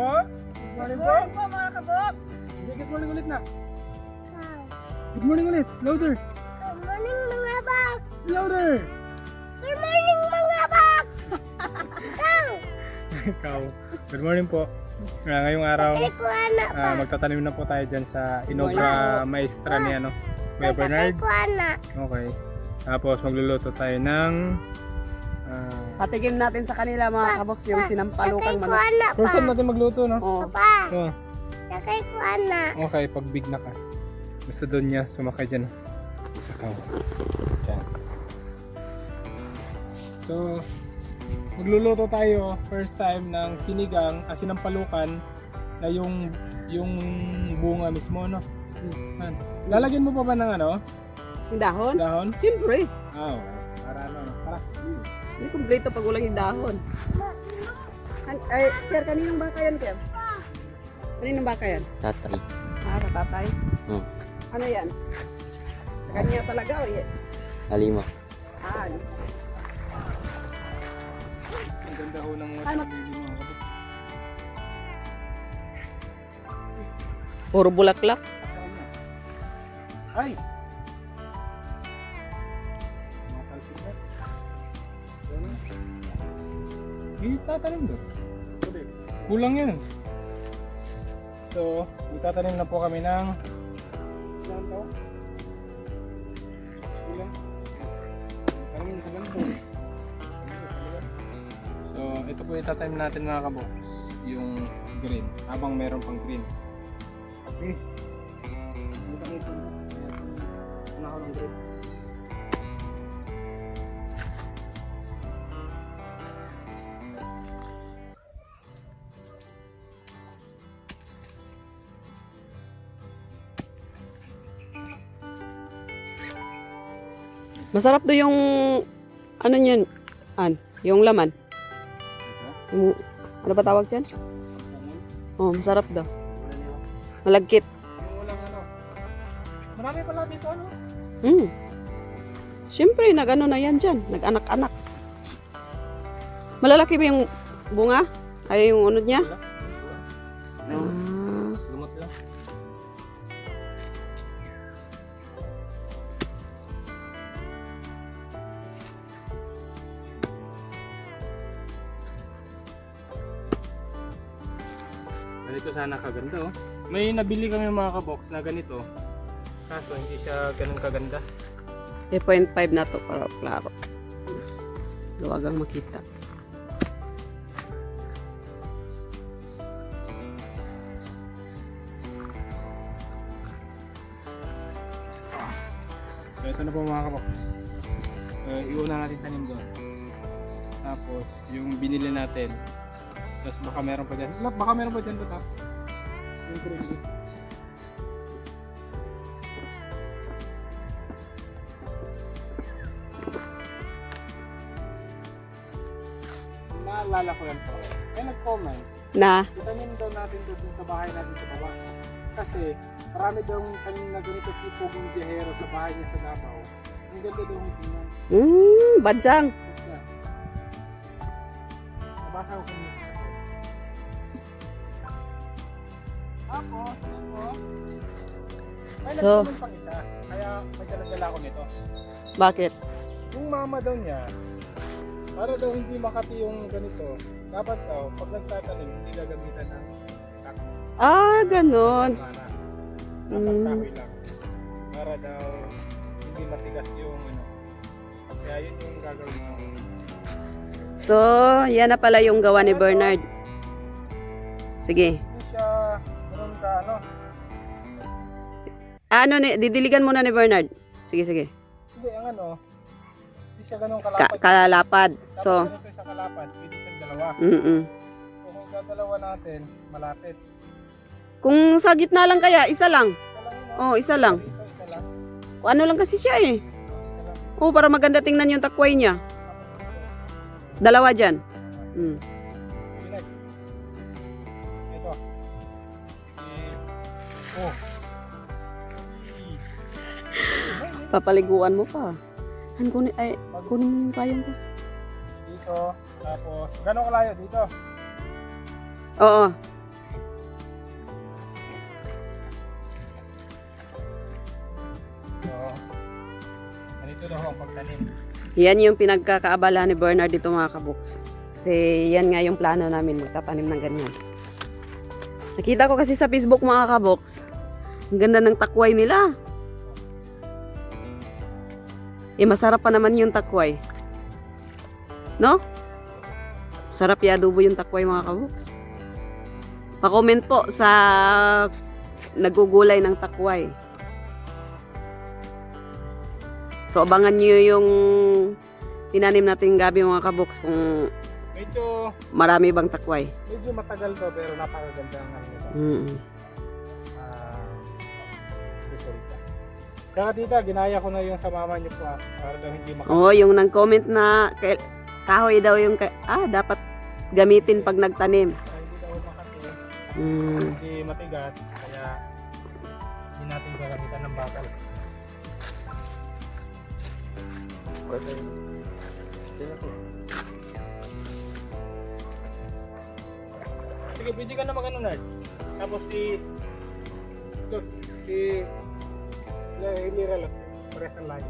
Kabox? Good morning po. Morning po mga kabok. Sige, good morning ulit na. Good morning ulit. Louder. Good morning mga box! Louder. Good morning mga box! Ikaw! Ikaw. Good morning po. Ngayong araw, Sakay ko anak pa. magtatanim na po tayo dyan sa Inogra Maestra ni ano, Kuya Sakay Bernard. ko anak. Okay. Tapos magluluto tayo ng Patigim natin sa kanila mga kaboks yung Sakay sinampalukang ko manok. anak first pa. time natin magluto, no? Oh. Papa, Oh, sakay ko anak. okay, pag big na ka. Gusto doon niya sumakay dyan. Sakaw. Dyan. So, magluluto tayo first time ng sinigang, sinampalukan na yung bunga mismo, no? Man. Lalagyan mo pa ba ng ano? Yung dahon? Dahon? Siyempre. Ah, okay. Para ano, no? Para. Hindi kumpleto pag walang yung dahon. Ay, Ker, kaninong baka yan, Ker? Kaninong baka yan? Tatay. Ah, sa tatay. Hmm. Ano yan? Sa kanya talaga o yan? Halima. Ah, Ang ganda ho ng Ano? paligid, mga kapatid. puro bulaklak. Ay! Mga talpig na. Ganun. Hindi tatanim doon. Kulang yan. So, magtatanim na po kami ng ilang tao? Kulang. Tanim ko lang po. So, ito po itatanim natin mga kabox. Yung green. Habang meron pang green. Okay. Ako ng green. Masarap do yung ano niyan, yung laman. Yung, ano ba tawag dyan? Oh, masarap daw. Malagkit. Walang ano. Marami pala dito ano. Siyempre, nag-ano na yan dyan. Nag-anak-anak. Malalaki ba yung bunga? Ay, yung unod niya? Ah, Lumot lang. Ganito sana kaganda oh. May nabili kami mga kabox na ganito. Kaso hindi siya ganun kaganda. 8.5 na to para klaro. Luwagang makita. So ito na po mga kabox. Iuna natin tanim doon. Tapos yung binili natin. Tapos baka meron pa dyan. Baka meron pa dyan to tap. Yung crazy. Naalala ko yan po. May nag-comment. Na? Itanim daw natin doon sa bahay natin sa baba. Kasi marami daw tanim na ganito sipog yung biyahero sa bahay niya sa Davao. Ang ganda daw yung tingnan. Badyang. Basta. Nabasa ko kanina. Tapos, ito. May So- nagtanong pang isa. Kaya may dala ako nito. Bakit? Yung mama daw niya, para daw hindi makati yung ganito, dapat daw, pag nagtatanim, hindi gagamitan ng Ah, ganon. mana. Dapat Mm. kahoy lang. Para daw, hindi matigas yung ano. Kaya yun yung gagawin mo. So, yan na pala yung gawa ni Bernard. Sige. Hindi siya, ganun ka ano. Ano ni, didiligan muna ni Bernard. Sige, sige. Hindi, ang ano, hindi siya ganun kalapad. Kalalapad. Dapat So, ganito siya kalapad, pwede siyang dalawa. mm So kung dadalawa natin, malapit. Kung sa gitna lang kaya, isa lang. Isa lang yun, Oh, isa lang. Dito, isa lang. Ano lang kasi siya eh. Isa lang. Oh, para maganda tingnan yung takway niya. Dalawa dyan. Mm. Pinag. Ito. Oh. Papaliguan mo pa. Kunin mo yung payong ko. Dito, tapos, gano'ng kalayo dito? Oo. Ganito daw ang pagtanim. Yan yung pinagkakaabala ni Bernard dito mga kaboks. Kasi yan nga yung plano namin, magtatanim ng ganyan. Nakita ko kasi sa Facebook mga kaboks, ang ganda ng takway nila. Eh masarap pa naman yung takway. No? Sarap i-adobo yung takway mga kaboks. Pa-comment po sa nagugulay ng takway. So abangan nyo yung tinanim natin gabi mga kaboks kung Medyo marami bang takway. matagal to pero napakaganda ang ano nito. Resulta. Kaya tita, ginaya ko na yung sa mama niyo po para daw hindi Oo, yung nag-comment na kahoy daw yung dapat gamitin pag nagtanim. hindi daw makati, Mm. hindi matigas, kaya hindi natin gagamitan ng bakal. Sige, pwede ka na mag-ano, Nard. Tapos hilira lang. Pares ang layo.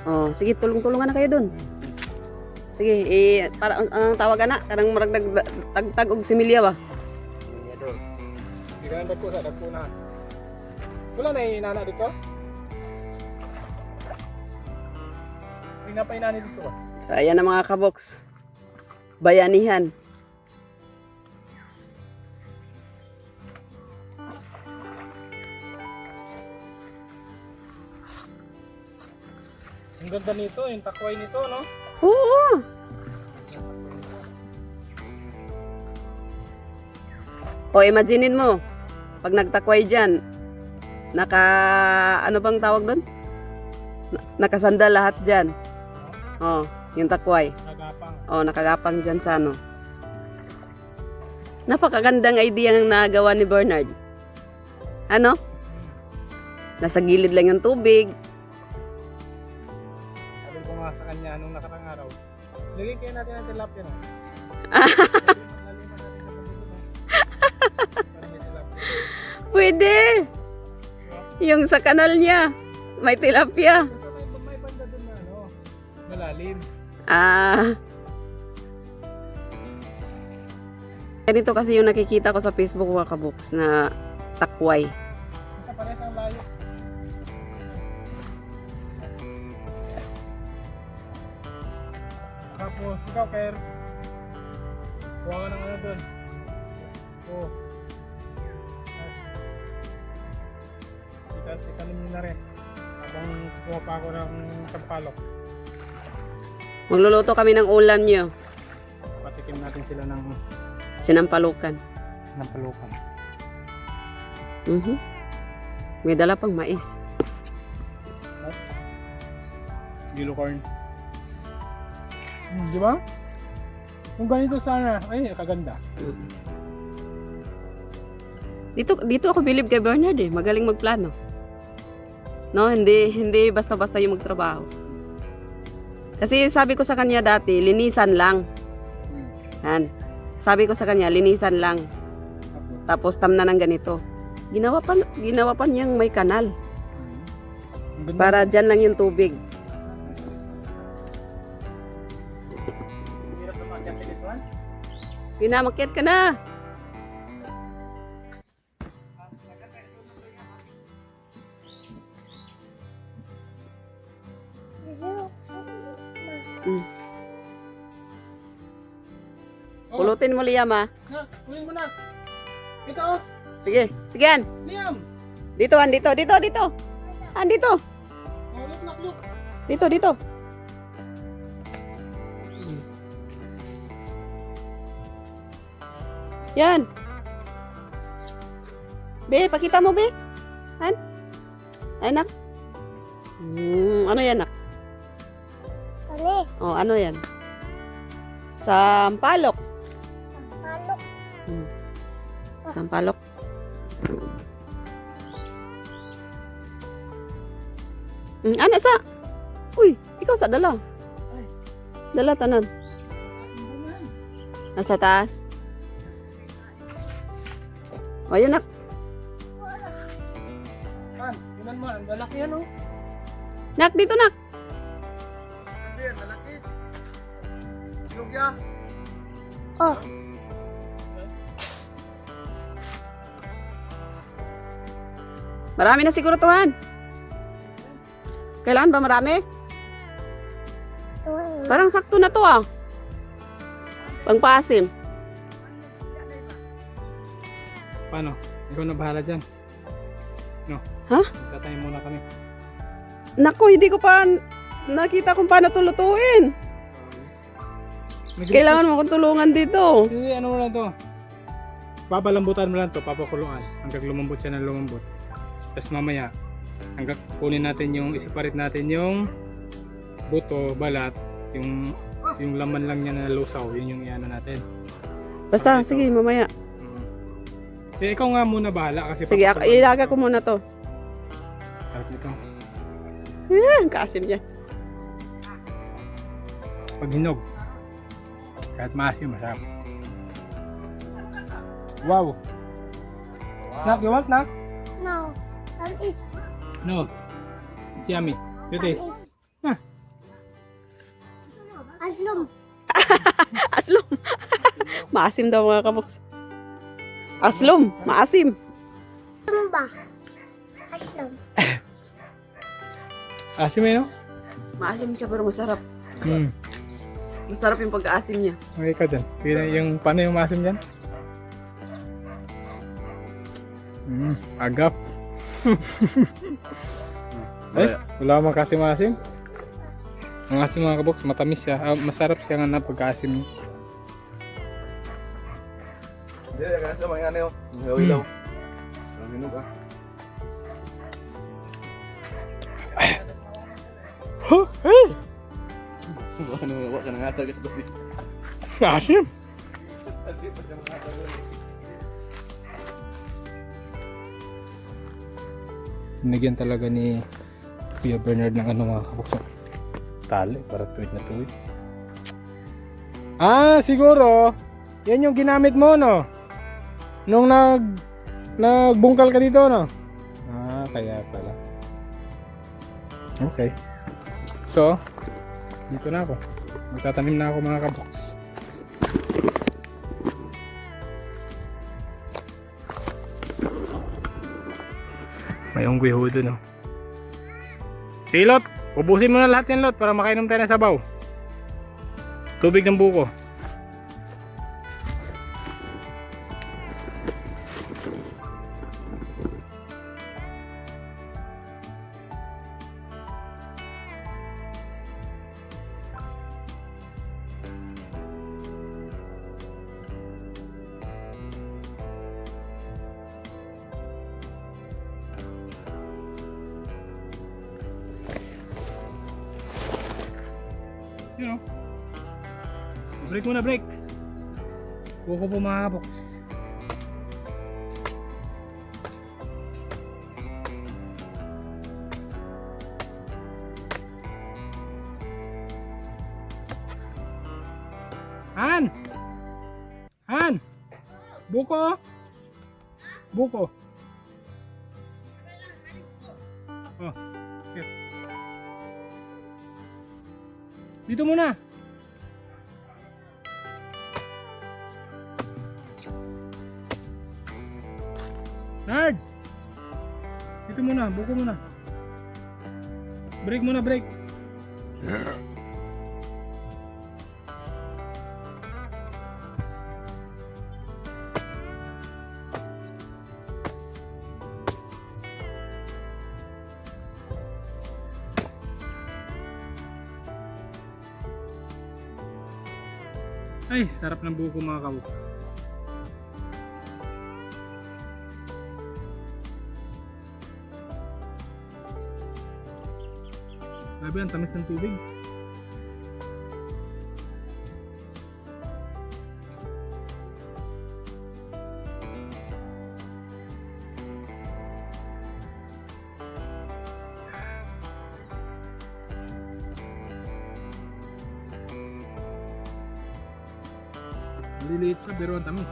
Oh, sige, tulong-tulungan na kayo dun. Sige, para ang tawag na, kanang maragdag tagtag og similya ba? Hindi ka na dagko na. Wala na yung inana dito? Hindi na pa inani dito ba? So, ayan na mga kaboks. Bayanihan. Ang ganda nito, yung takway nito, no? Oo! O, imaginein mo, pag nagtakway dyan, ano bang tawag doon? Nakasandal lahat dyan. O, yung takway. Nagapang. O, nakagapang dyan sa ano. Napakagandang idea ang nagawa ni Bernard. Ano? Nasa gilid lang yung tubig. Sabi ko nga sa kanya, nung nakarang araw, lagay kayo natin ang tilapia, no? Pwede! Yung sa kanal niya, may tilapia. May banda dun na, ano, malalim. Ganito kasi yung nakikita ko sa Facebook mga kaboks na takway. Basta pares ang layo. Tapos, ikaw, Ker, kuha ka ng ano dun. Oo. Itanim nyo na rin. Habang kuha pa ako ng sampalok. Magluluto kami ng ulam niyo. Patikim natin sila ng Sinampalukan. palukan. May dala pang mais. Yellow corn. Di ba? Kung ganito sana, ay kaganda. Dito ako believe kay Bernard eh. Magaling magplano. No, hindi basta-basta yung magtrabaho. Kasi sabi ko sa kanya dati, linisan lang. Yan. Sabi ko sa kanya, linisan lang. Tapos tamna ng ganito. Ginawa pa niyang may kanal. Ang ganda. Para dyan lang yung tubig. Hirap na mag-jump dito, ha? Ginamakyat ka na. Pulutin mo, Liam, ha? Na, kunin mo na. Ito, oh. Sige, sige, an. Liam. Dito, an, dito. An, dito. Oh, look. Dito. Yan. Be, pakita mo, be. Han? Ay, nak. Ano yan, nak? Kani, Oh, ano yan? Sampalok. sampalok. Sampalok. Ana sa? Uy, ikaw sa dala. Dala tanan. Nasa taas. O, yun nak. Han, tingnan mo, ang lalaki yan, oh. Nak, dito nak. Oh, Marami na siguro to, Han. Kailangan ba marami? tuwa. Parang sakto na to, ah. Pangpaasim. Paano? Ikaw na bahala dyan. No? Ha? Tatayin muna kami. Naku, hindi ko pa nakita kung paano to lutuin. Kailangan mo akong tulungan dito. Hindi, ano mo lang to. Babalambutan mo lang to, papakuluan. Hanggang lumambot siya ng lumambot. Tapos mamaya, hanggang kunin natin yung, isiparit natin yung buto, balat, yung laman lang niya na lusaw, yun yung iano natin. Basta, sige, mamaya. Eh, ikaw nga muna bahala kasi Sige, ilaga ko muna to. Harap nito. Ang kaasim niya. Pag hinog, kahit maasim, masarap. Wow! Nak, you want nak? No, that is, No. It's yummy. You that taste. is. Huh. Aslum. Aslom. Maasim daw mga kaboks. Aslom, maasim. Ano ba? Aslum. Asim eh, no? Maasim siya pero masarap. Hmm. Masarap yung pagkaasim niya. Okay ka dyan. Paano yung maasim dyan? Agap. Ay, wala mang kasi maasim. Ang asim mga kaboks, matamis siya. Masarap siya nga na pagkaasim. Hindi, nagkakas naman yung ano yun. Yung ilaw. Ang hinog ah. Hey! Ano, wak ka na nga tagat doon. Asim! Binigyan talaga ni Kuya Bernard ng ano mga kaboks. Tali, para tuwid na tuwid. Ah, siguro, yan yung ginamit mo, no? Nung nagbungkal ka dito, no? Ah, kaya pala. Okay. So, dito na ako. Magtatanim na ako mga kaboks. May unggoy ho doon, no? Sige, Lot. Ubusin mo na lahat yan, Lot, para makainom tayo ng sabaw. Tubig ng buko. You know. Break muna, break. Buko po mga kaboks. Han! Han! Buko! Buko! Oh, here. Dito muna! Nard! Dito muna, buko muna. Break muna, break. Ay, sarap ng buko mga kabuko. Grabe, ang tamis ng tubig. Maliliit siya pero ang tamis.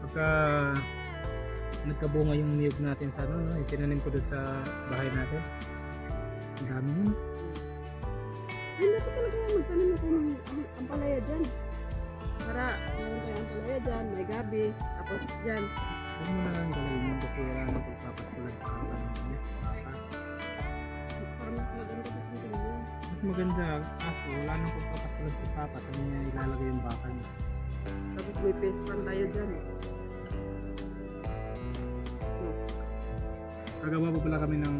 Pagka nagkabunga yung niyog natin sa ano, no? Itinanim ko doon sa bahay natin. Ang dami yun. Ay, dapat talaga magtanim ako ng ampalaya dyan. Para, meron kayo ampalaya dyan, may gabi, tapos dyan. Huwag mo na lang galawin yung bakura ng pagpapatulan sa kapan niya. Para mas maganda kasi yung tingin. Mas maganda, kaso wala nang pagpapatulan sa kapan. Ano niya ilalagay yung bakal niya. Tapos may face pan tayo dyan. Kagawa po pala kami ng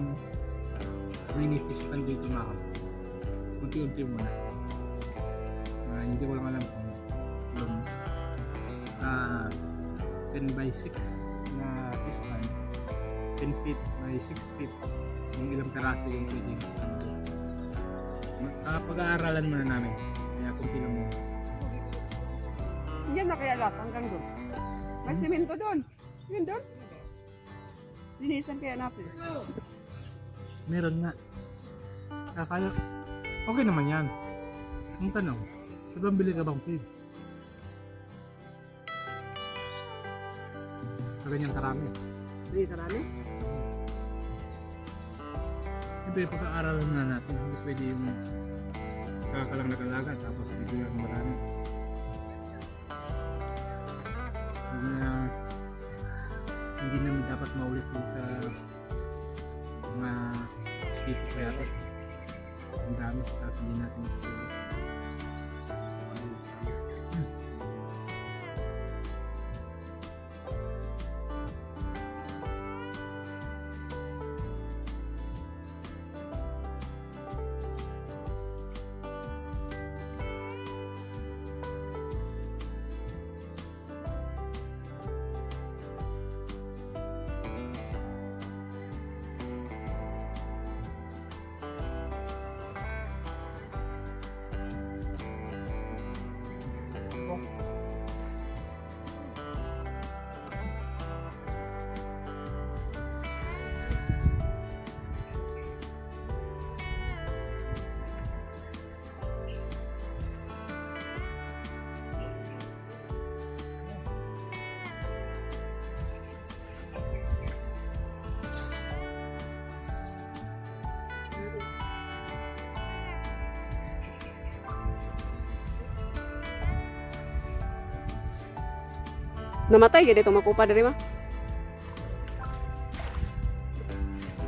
mini fish pan dito mga kapatid. Unti-unti muna. Hindi ko lang alam kung yung 10 by 6 na fish pan, 10 feet by 6 feet, yung ilang peraso yung pwedeng pag-aaralan muna namin. Kaya kunti lang muna. Yan na kaya lahat hanggang doon. May semento doon. Yun doon. Linisan kaya natin. Meron nga. Kaya okay naman yan. Ang tanong, saan bili ka bang feed? Sa ganyang karami. Hindi karami. Siyempre, pag-aaralan na natin. Hindi pwede yung saka ka lang nag-alaga tapos bigyan ng marami. Hindi naman dapat maulit yung sa mga species kaya ito. Ang dami at hindi natin matutuloy. Namatay gid itong makupa diri ma.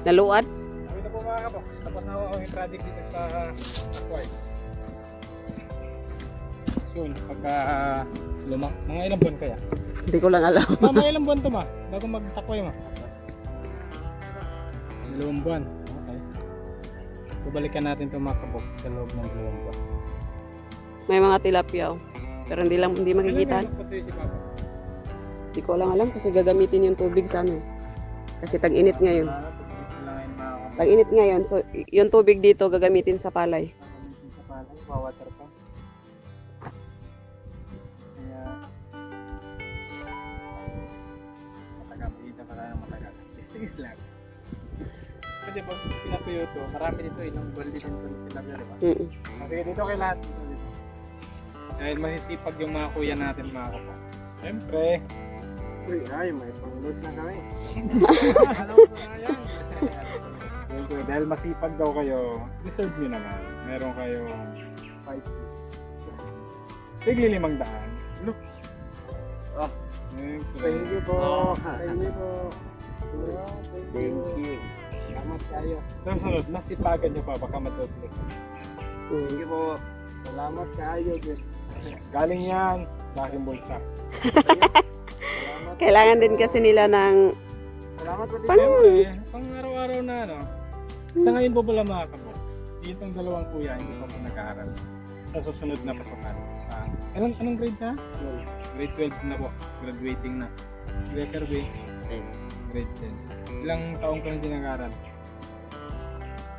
Naluad. Sabi na po mga kabox, tapos na ako yung project dito sa Aquay. Soon, pagka mga ilang buwan kaya? Hindi ko lang alam. Mga ilang buwan to ma, bago magtakway ma. 2 buwan. Okay. Babalikan natin ito mga kabox sa loob ng 2 buwan. May mga tilapia oh. Pero hindi makikita. Kailan patuloy si Papa? Hindi ko lang alam kasi gagamitin yung tubig sa ano. Kasi tag-init ngayon. Tag-init ngayon. So, yung tubig dito gagamitin sa palay. Sa palay, wawater pa. Kaya matagal, kita pa tayo matagal. Tiis lang. Kasi pag pinatuyo ito, marami dito, ilang buwan din ito pinagyo, di ba? Kasi dito kay lahat. Dito. Dahil masisipag yung mga kuya natin mga kapo. Siyempre. Uy, ay, may pang-load na kami. Alam ko na yan. Siyempre, dahil masipag daw kayo, deserve nyo naman. Meron kayong 5 feet. Tigli 500. Look. Ah. Thank you po. Thank you po. Thank you. Salamat kayo. Susunod, masipagan nyo pa, baka matutuloy. Thank you po. Salamat kayo. Galing yan sa aking bulsa. Kailangan din kasi nila ng Salamat po din. Pang araw-araw na ano. Sa ngayon po pala mga kabok. Itong 2 kuya, hindi pa po nag-aaral. Sa susunod na pasukan. Anong grade na? Grade 12 na po. Graduating na. Grade Kirby? Grade 10. Ilang taong ka na din nag-aaral?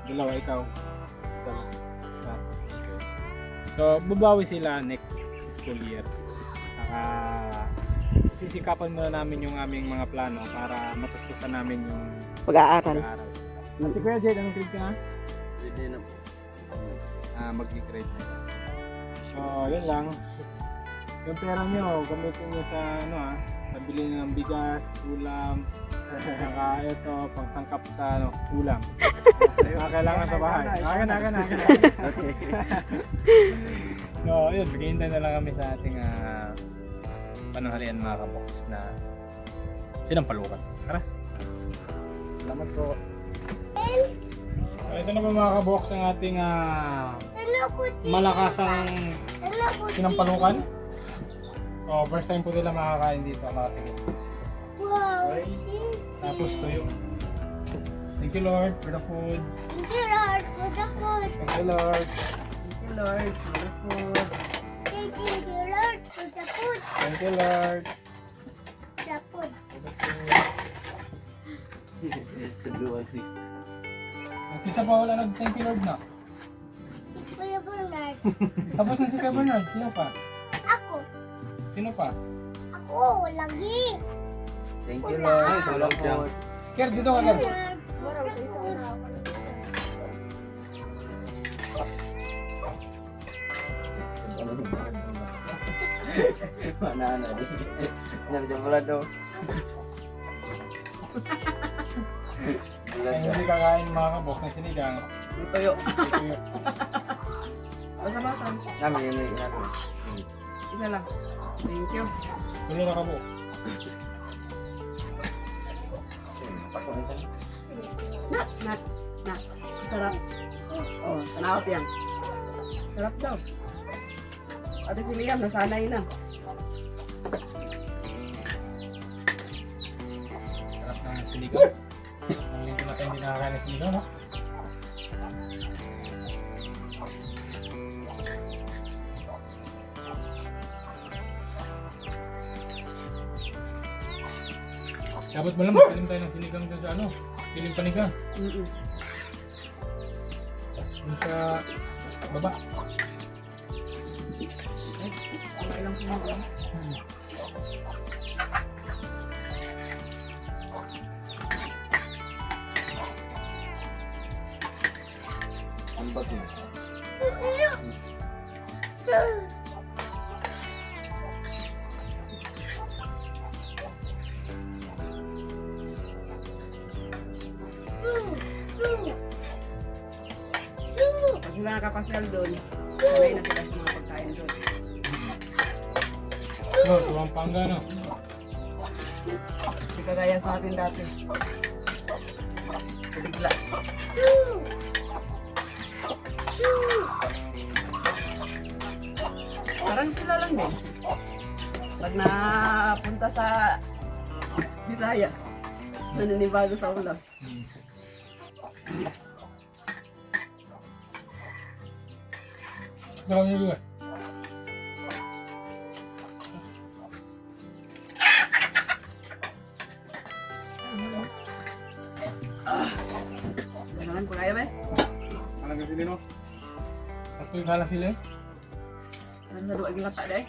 2, ikaw? Isa. Okay. So, babawi sila next school year. Sisikapan muna namin yung aming mga plano para matustusan namin yung pag-aaral. Si Kuya Jed, anong grade ka na? Hindi na po. Mag-grade na. So, yun lang. Yung pera nyo, gamitin nyo sa pabili ng bigas, ulam, Saka ito, pangsangkap sa ano, ulam. Mga kailangan sa bahay. Akin. So, yun, maghihintay na lang kami sa ating pananghalian mga kabox na sinampalukan. Tara. Salamat po. So, ito na po mga kabox ang ating malakasang sinampalukan. So, first time po nila makakain dito, makatingin. Wow. Tapos tuyo. Thank you Lord for the food. Thank you, Lord, for the food. Thank you Lord. Thank you, Lord, for the food. Thank you, Lord, for the food. Thank you Lord. The food. Ang kisa pa wala nag-thank you Lord na. Si Kuya Bernard. Tapos na si Kuya Bernard. Sino pa? Ako. Sino pa? Ako, lagi. Thank you, Lord. Ay, tulog siya. Ker, dito ka Ker. Lord, for the food. Mana na di. Nandiyan mo lang daw. Ay, hindi kakain mga kabox ng sinigang. Yung tuyo. Tuyo. Basta-basta. Namin yun yung natin. Isa lang. Thank you. Tulo na kabox. Na. Sarap. Oh, tanawap yan. Sarap daw. Ate si Liam, nasanay na. Sarap ng sinigang. Ang linggo na tayo hindi nakakain ng sinigang, no? Dapat mo lang magpilim tayo ng sinigang dun sa ano? Pilim panigang. Dun sa baba. Okay lang po mo. Ang bago. Pag sila nakapasyal doon, sanay na sila sa mga pagkain doon. No, tuwang pangga, no? Hindi kagaya sa atin dati. Bigla. Parang sila lang din. Pag napunta sa Visayas, naninibago sa ulam. Sarap niyo juga. Jangan ko kaya ba? Ano ka sila, no? At yung kala sila, eh? Ano sa duwag yung lata dahil?